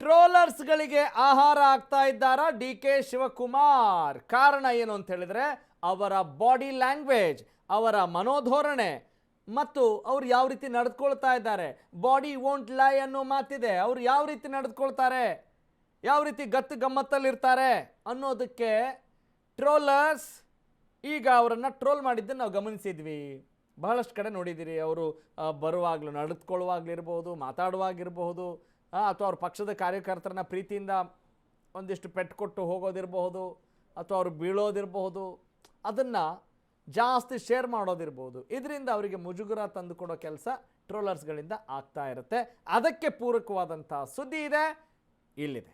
ಟ್ರೋಲರ್ಸ್ಗಳಿಗೆ ಆಹಾರ ಆಗ್ತಾ ಇದ್ದಾರಾ ಡಿ ಕೆ ಶಿವಕುಮಾರ್? ಕಾರಣ ಏನು ಅಂತ ಹೇಳಿದ್ರೆ ಅವರ ಬಾಡಿ ಲ್ಯಾಂಗ್ವೇಜ್, ಅವರ ಮನೋಧೋರಣೆ ಮತ್ತು ಅವ್ರು ಯಾವ ರೀತಿ ನಡೆದುಕೊಳ್ತಾ ಇದ್ದಾರೆ. ಬಾಡಿ ವೋಂಟ್ ಲೈ ಅನ್ನೋ ಮಾತಿದೆ. ಅವ್ರು ಯಾವ ರೀತಿ ನಡೆದುಕೊಳ್ತಾರೆ, ಯಾವ ರೀತಿ ಗತ್ತು ಗಮ್ಮತ್ತಲ್ಲಿರ್ತಾರೆ ಅನ್ನೋದಕ್ಕೆ ಟ್ರೋಲರ್ಸ್ ಈಗ ಅವರನ್ನು ಟ್ರೋಲ್ ಮಾಡಿದ್ದನ್ನು ನಾವು ಗಮನಿಸಿದ್ವಿ. ಬಹಳಷ್ಟು ಕಡೆ ನೋಡಿದ್ದೀರಿ. ಅವರು ಬರುವಾಗಲೂ ನಡೆದುಕೊಳ್ಳುವಾಗಲಿರ್ಬೋದು, ಮಾತಾಡುವಾಗಿರಬಹುದು, ಅಥವಾ ಅವ್ರ ಪಕ್ಷದ ಕಾರ್ಯಕರ್ತರನ್ನ ಪ್ರೀತಿಯಿಂದ ಒಂದಿಷ್ಟು ಪೆಟ್ಟು ಕೊಟ್ಟು ಹೋಗೋದಿರಬಹುದು, ಅಥವಾ ಅವರು ಬೀಳೋದಿರಬಹುದು, ಅದನ್ನು ಜಾಸ್ತಿ ಶೇರ್ ಮಾಡೋದಿರ್ಬೋದು. ಇದರಿಂದ ಅವರಿಗೆ ಮುಜುಗರ ತಂದುಕೊಡೋ ಕೆಲಸ ಟ್ರೋಲರ್ಸ್ಗಳಿಂದ ಆಗ್ತಾ ಇರುತ್ತೆ. ಅದಕ್ಕೆ ಪೂರಕವಾದಂಥ ಸುದ್ದಿ ಇದೆ, ಇಲ್ಲಿದೆ.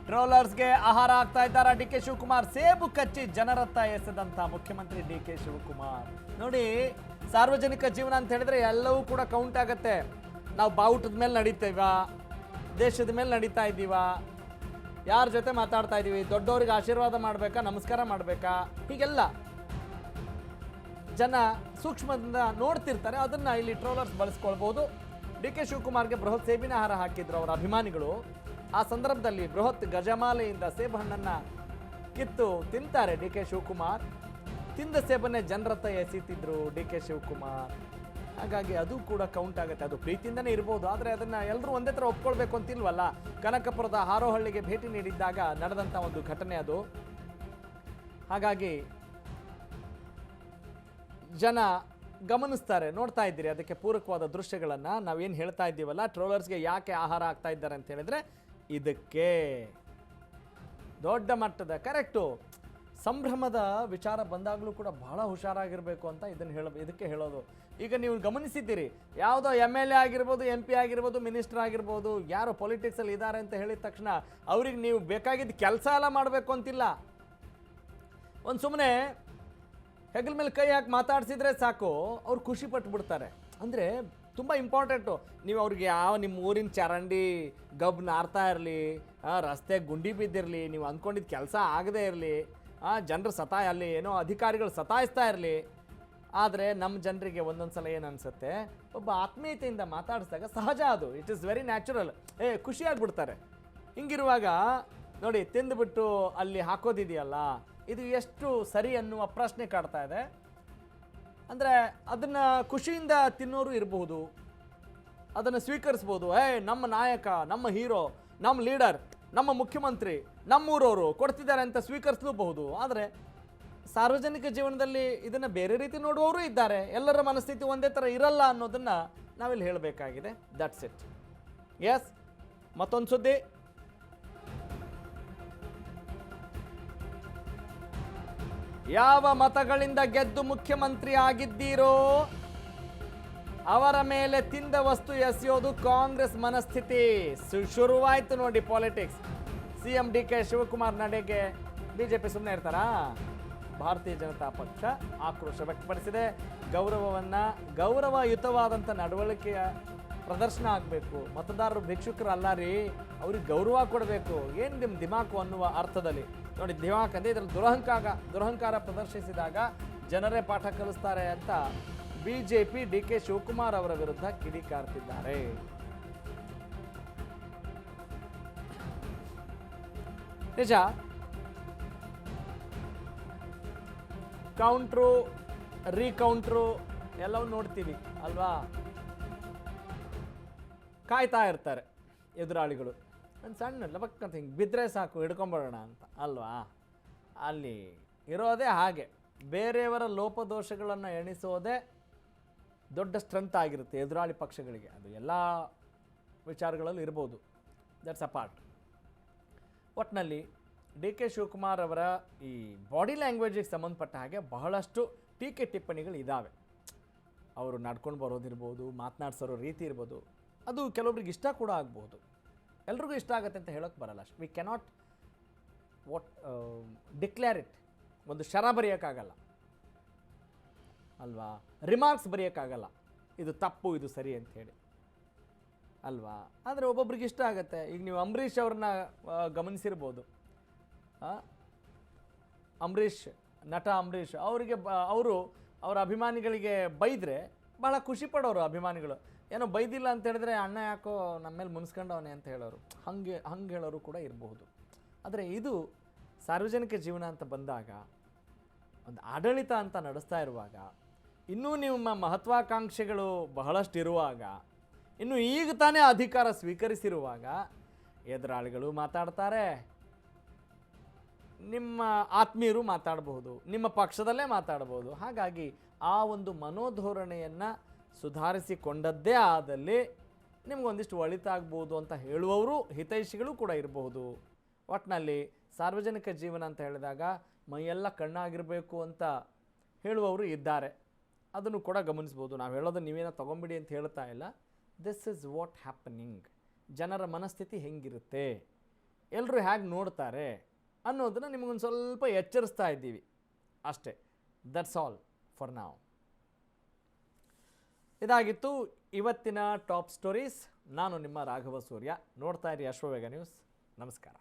ಟ್ರೋಲರ್ಸ್ಗೆ ಆಹಾರ ಆಗ್ತಾ ಇದ್ದಾರೆ ಡಿ ಕೆ ಶಿವಕುಮಾರ್. ಸೇಬು ಕಚ್ಚಿ ಜನರತ್ತ ಎಸೆದಂತ ಮುಖ್ಯಮಂತ್ರಿ ಡಿ ಕೆ ಶಿವಕುಮಾರ್. ನೋಡಿ, ಸಾರ್ವಜನಿಕ ಜೀವನ ಅಂತ ಹೇಳಿದ್ರೆ ಎಲ್ಲವೂ ಕೂಡ ಕೌಂಟ್ ಆಗುತ್ತೆ. ನಾವು ಬಾವುಟದ ಮೇಲೆ ನಡೀತೀವ, ದೇಶದ ಮೇಲೆ ನಡೀತಾ ಇದ್ದೀವ, ಯಾರ ಜೊತೆ ಮಾತಾಡ್ತಾ ಇದ್ದೀವಿ, ದೊಡ್ಡವ್ರಿಗೆ ಆಶೀರ್ವಾದ ಮಾಡಬೇಕಾ, ನಮಸ್ಕಾರ ಮಾಡಬೇಕಾ, ಹೀಗೆಲ್ಲ ಜನ ಸೂಕ್ಷ್ಮದಿಂದ ನೋಡ್ತಿರ್ತಾರೆ. ಅದನ್ನು ಇಲ್ಲಿ ಟ್ರೋಲರ್ಸ್ ಬಳಸ್ಕೊಳ್ಬೋದು. ಡಿ ಕೆ ಶಿವಕುಮಾರ್ಗೆ ಬೃಹತ್ ಸೇಬಿನ ಆಹಾರ ಹಾಕಿದ್ರು ಅವರ ಅಭಿಮಾನಿಗಳು. ಆ ಸಂದರ್ಭದಲ್ಲಿ ಬೃಹತ್ ಗಜಮಾಲೆಯಿಂದ ಸೇಬು ಹಣ್ಣನ್ನು ಕಿತ್ತು ತಿಂತಾರೆ ಡಿ ಕೆ ಶಿವಕುಮಾರ್. ತಿಂದ ಸೇಬನ್ನೇ ಜನರತ್ತ ಎಸೀತಿದ್ರು ಡಿ ಕೆ ಶಿವಕುಮಾರ್. ಹಾಗಾಗಿ ಅದು ಕೂಡ ಕೌಂಟ್ ಆಗುತ್ತೆ. ಅದು ಪ್ರೀತಿಯಿಂದನೇ ಇರ್ಬೋದು, ಆದರೆ ಅದನ್ನು ಎಲ್ಲರೂ ಒಂದೇ ಥರ ಒಪ್ಕೊಳ್ಬೇಕು ಅಂತಿಲ್ವಲ್ಲ. ಕನಕಪುರದ ಹಾರೋಹಳ್ಳಿಗೆ ಭೇಟಿ ನೀಡಿದ್ದಾಗ ನಡೆದಂಥ ಒಂದು ಘಟನೆ ಅದು. ಹಾಗಾಗಿ ಜನ ಗಮನಿಸ್ತಾರೆ, ನೋಡ್ತಾ ಇದ್ದೀರಿ. ಅದಕ್ಕೆ ಪೂರಕವಾದ ದೃಶ್ಯಗಳನ್ನು ನಾವೇನು ಹೇಳ್ತಾ ಇದ್ದೀವಲ್ಲ, ಟ್ರೋಲರ್ಸ್ಗೆ ಯಾಕೆ ಆಹಾರ ಆಗ್ತಾ ಇದ್ದಾರೆ ಅಂತ ಹೇಳಿದ್ರೆ ಇದಕ್ಕೆ ದೊಡ್ಡ ಮಟ್ಟದ ಕರೆಕ್ಟು ಸಂಭ್ರಮದ ವಿಚಾರ ಬಂದಾಗಲೂ ಕೂಡ ಬಹಳ ಹುಷಾರಾಗಿರಬೇಕು ಅಂತ ಇದಕ್ಕೆ ಹೇಳೋದು. ಈಗ ನೀವು ಗಮನಿಸಿದ್ದೀರಿ, ಯಾವುದೋ MLA ಆಗಿರ್ಬೋದು, MP ಆಗಿರ್ಬೋದು, ಮಿನಿಸ್ಟರ್ ಆಗಿರ್ಬೋದು, ಯಾರು ಪೊಲಿಟಿಕ್ಸಲ್ಲಿ ಇದ್ದಾರೆ ಅಂತ ಹೇಳಿದ ತಕ್ಷಣ ಅವ್ರಿಗೆ ನೀವು ಬೇಕಾಗಿದ್ದ ಕೆಲಸ ಎಲ್ಲ ಮಾಡಬೇಕು ಅಂತಿಲ್ಲ. ಒಂದು ಸುಮ್ಮನೆ ಹೆಗಲ ಮೇಲೆ ಕೈ ಹಾಕಿ ಮಾತಾಡಿಸಿದ್ರೆ ಸಾಕು, ಅವ್ರು ಖುಷಿ ಪಟ್ಟುಬಿಡ್ತಾರೆ. ಅಂದರೆ ತುಂಬ ಇಂಪಾರ್ಟೆಂಟು. ನೀವು ಅವ್ರಿಗೆ ನಿಮ್ಮ ಊರಿನ ಚರಂಡಿ ಗಬ್ ನಾರ್ತಾ ಇರಲಿ, ರಸ್ತೆ ಗುಂಡಿ ಬಿದ್ದಿರಲಿ, ನೀವು ಅಂದ್ಕೊಂಡಿದ್ದ ಕೆಲಸ ಆಗದೇ ಇರಲಿ, ಜನರು ಅಲ್ಲಿ ಏನೋ ಅಧಿಕಾರಿಗಳು ಸತಾಯಿಸ್ತಾ ಇರಲಿ, ಆದರೆ ನಮ್ಮ ಜನರಿಗೆ ಒಂದೊಂದು ಸಲ ಏನು ಅನಿಸುತ್ತೆ, ಒಬ್ಬ ಆತ್ಮೀಯತೆಯಿಂದ ಮಾತಾಡಿಸಿದಾಗ ಸಹಜ ಅದು, ಇಟ್ ಈಸ್ ವೆರಿ ನ್ಯಾಚುರಲ್, ಖುಷಿಯಾಗಿಬಿಡ್ತಾರೆ. ಹಿಂಗಿರುವಾಗ ನೋಡಿ, ತಿಂದುಬಿಟ್ಟು ಅಲ್ಲಿ ಹಾಕೋದಿದೆಯಲ್ಲ, ಇದು ಎಷ್ಟು ಸರಿ ಅನ್ನುವ ಪ್ರಶ್ನೆ ಕಾಡ್ತಾ ಇದೆ. ಅಂದರೆ ಅದನ್ನು ಖುಷಿಯಿಂದ ತಿನ್ನೋರು ಇರಬಹುದು, ಅದನ್ನು ಸ್ವೀಕರಿಸ್ಬೋದು. ನಮ್ಮ ನಾಯಕ, ನಮ್ಮ ಹೀರೋ, ನಮ್ಮ ಲೀಡರ್, ನಮ್ಮ ಮುಖ್ಯಮಂತ್ರಿ, ನಮ್ಮೂರವರು ಕೊಡ್ತಿದ್ದಾರೆ ಅಂತ ಸ್ವೀಕರಿಸಲೂಬಹುದು. ಆದರೆ ಸಾರ್ವಜನಿಕ ಜೀವನದಲ್ಲಿ ಇದನ್ನು ಬೇರೆ ರೀತಿ ನೋಡುವವರು ಇದ್ದಾರೆ. ಎಲ್ಲರ ಮನಸ್ಥಿತಿ ಒಂದೇ ಥರ ಇರಲ್ಲ ಅನ್ನೋದನ್ನು ನಾವಿಲ್ಲಿ ಹೇಳಬೇಕಾಗಿದೆ. That's it. ಎಸ್, ಮತ್ತೊಂದು ಸುದ್ದಿ. ಯಾವ ಮತಗಳಿಂದ ಗೆದ್ದು ಮುಖ್ಯಮಂತ್ರಿ ಆಗಿದ್ದೀರೋ ಅವರ ಮೇಲೆ ತಿಂದ ವಸ್ತು ಎಸೆಯೋದು ಕಾಂಗ್ರೆಸ್ ಮನಸ್ಥಿತಿ. ಶುರುವಾಯಿತು ನೋಡಿ politics. CM D K Shivakumar ನಡೆಗೆ BJP ಸುಮ್ಮನೆ ಇರ್ತಾರಾ? ಭಾರತೀಯ ಜನತಾ ಪಕ್ಷ ಆಕ್ರೋಶ ವ್ಯಕ್ತಪಡಿಸಿದೆ. ಗೌರವಯುತವಾದಂಥ ನಡವಳಿಕೆಯ ಪ್ರದರ್ಶನ ಆಗಬೇಕು. ಮತದಾರರು ಭಿಕ್ಷುಕರಲ್ಲ ರೀ, ಅವ್ರಿಗೆ ಗೌರವ ಕೊಡಬೇಕು. ಏನು ನಿಮ್ಮ ದಿಮಾಕು ಅನ್ನುವ ಅರ್ಥದಲ್ಲಿ ನೋಡಿ, ದಿಮಾಕ್ ಅಂದರೆ ಇದರಲ್ಲಿ ದುರಹಂಕಾರ ಪ್ರದರ್ಶಿಸಿದಾಗ ಜನರೇ ಪಾಠ ಕಲಿಸ್ತಾರೆ ಅಂತ BJP ಡಿ ಕೆ ಶಿವಕುಮಾರ್ ಅವರ ವಿರುದ್ಧ ಕಿಡಿಕಾರ್ತಿದ್ದಾರೆ. ನಿಜ, ಕೌಂಟ್ರು ರೀಕೌಂಟ್ರು ಎಲ್ಲವೂ ನೋಡ್ತೀವಿ ಅಲ್ವಾ. ಕಾಯ್ತಾ ಇರ್ತಾರೆ ಎದುರಾಳಿಗಳು. ಒಂದು ಸಣ್ಣ ಲಬಕ್ಕಂತ ಹಿಂಗೆ ಬಿದ್ದರೆ ಸಾಕು, ಹಿಡ್ಕೊಂಬರೋಣ ಅಂತ ಅಲ್ವಾ. ಅಲ್ಲಿ ಇರೋದೇ ಹಾಗೆ. ಬೇರೆಯವರ ಲೋಪದೋಷಗಳನ್ನು ಎಣಿಸೋದೇ ದೊಡ್ಡ ಸ್ಟ್ರೆಂತ್ ಆಗಿರುತ್ತೆ ಎದುರಾಳಿ ಪಕ್ಷಗಳಿಗೆ. ಅದು ಎಲ್ಲ ವಿಚಾರಗಳಲ್ಲೂ ಇರ್ಬೋದು, ದಟ್ಸ್ ಅ ಪಾರ್ಟ್. ಒಟ್ಟಿನಲ್ಲಿ ಡಿ ಕೆ ಶಿವಕುಮಾರ್ ಅವರ ಈ ಬಾಡಿ ಲ್ಯಾಂಗ್ವೇಜಿಗೆ ಸಂಬಂಧಪಟ್ಟ ಹಾಗೆ ಬಹಳಷ್ಟು ಟೀಕೆ ಟಿಪ್ಪಣಿಗಳು ಇದ್ದಾವೆ. ಅವರು ನಡ್ಕೊಂಡು ಬರೋದಿರ್ಬೋದು, ಮಾತನಾಡ್ಸೋರೋ ರೀತಿ ಇರ್ಬೋದು, ಅದು ಕೆಲವೊಬ್ರಿಗೆ ಇಷ್ಟ ಕೂಡ ಆಗ್ಬೋದು. ಎಲ್ರಿಗೂ ಇಷ್ಟ ಆಗುತ್ತೆ ಅಂತ ಹೇಳೋಕ್ಕೆ ಬರಲ್ಲ. We cannot declare it. ಒಂದು ಶರ ಬರೆಯೋಕ್ಕಾಗಲ್ಲ ಅಲ್ವಾ, ರಿಮಾರ್ಕ್ಸ್ ಬರೆಯೋಕ್ಕಾಗಲ್ಲ, ಇದು ತಪ್ಪು ಇದು ಸರಿ ಅಂತ ಹೇಳಿ ಅಲ್ವಾ. ಆದರೆ ಒಬ್ಬೊಬ್ರಿಗೆ ಇಷ್ಟ ಆಗುತ್ತೆ. ಈಗ ನೀವು ಅಂಬರೀಷ್ ಅವ್ರನ್ನ ಗಮನಿಸಿರ್ಬೋದು. ನಟ ಅಂಬರೀಷ್ ಅವರಿಗೆ ಅವರು ಅವರ ಅಭಿಮಾನಿಗಳಿಗೆ ಬೈದರೆ ಭಾಳ ಖುಷಿ ಪಡೋರು ಅಭಿಮಾನಿಗಳು. ಏನೋ ಬೈದಿಲ್ಲ ಅಂತ ಹೇಳಿದ್ರೆ ಅಣ್ಣ ಯಾಕೋ ನಮ್ಮ ಮೇಲೆ ಮುನ್ಸ್ಕೊಂಡವನೆ ಅಂತ ಹೇಳೋರು, ಹಂಗೆ ಹೇಳೋರು ಕೂಡ ಇರಬಹುದು. ಆದರೆ ಇದು ಸಾರ್ವಜನಿಕ ಜೀವನ ಅಂತ ಬಂದಾಗ, ಒಂದು ಆಡಳಿತ ಅಂತ ನಡೆಸ್ತಾ ಇರುವಾಗ, ಇನ್ನೂ ನಿಮ್ಮ ಮಹತ್ವಾಕಾಂಕ್ಷೆಗಳು ಬಹಳಷ್ಟು ಇರುವಾಗ, ಇನ್ನು ಈಗ ತಾನೇ ಅಧಿಕಾರ ಸ್ವೀಕರಿಸಿರುವಾಗ ಎದುರಾಳಿಗಳು ಮಾತಾಡ್ತಾರೆ, ನಿಮ್ಮ ಆತ್ಮೀಯರು ಮಾತಾಡಬಹುದು, ನಿಮ್ಮ ಪಕ್ಷದಲ್ಲೇ ಮಾತಾಡಬಹುದು. ಹಾಗಾಗಿ ಆ ಒಂದು ಮನೋಧೋರಣೆಯನ್ನು ಸುಧಾರಿಸಿಕೊಂಡದ್ದೇ ಆದಲ್ಲಿ ನಿಮಗೊಂದಿಷ್ಟು ಒಳಿತಾಗ್ಬೋದು ಅಂತ ಹೇಳುವವರು ಹಿತೈಷಿಗಳು ಕೂಡ ಇರಬಹುದು. ಒಟ್ಟಿನಲ್ಲಿ ಸಾರ್ವಜನಿಕ ಜೀವನ ಅಂತ ಹೇಳಿದಾಗ ಮೈಯೆಲ್ಲ ಕಣ್ಣಾಗಿರಬೇಕು ಅಂತ ಹೇಳುವವರು ಇದ್ದಾರೆ. ಅದನ್ನು ಕೂಡ ಗಮನಿಸ್ಬೋದು. ನಾವು ಹೇಳೋದು ನೀವೇನೋ ತೊಗೊಂಬಿಡಿ ಅಂತ ಹೇಳ್ತಾ ಇಲ್ಲ. This is what happening. ಜನರ ಮನಸ್ಥಿತಿ ಹೆಂಗಿರುತ್ತೆ, ಎಲ್ಲರೂ ಹೇಗೆ ನೋಡ್ತಾರೆ ಅನ್ನೋದನ್ನು ನಿಮಗೊಂದು ಸ್ವಲ್ಪ ಎಚ್ಚರಿಸ್ತಾ ಇದ್ದೀವಿ ಅಷ್ಟೇ. ದಟ್ಸ್ ಆಲ್ ಫಾರ್ ನಾವ್. ಇದಾಗಿತ್ತು ಇವತ್ತಿನ ಟಾಪ್ ಸ್ಟೋರೀಸ್. ನಾನು ನಿಮ್ಮ ರಾಘವ ಸೂರ್ಯ. ನೋಡ್ತಾ ಇರಿ ಅಶ್ವವೇಗ ನ್ಯೂಸ್. ನಮಸ್ಕಾರ.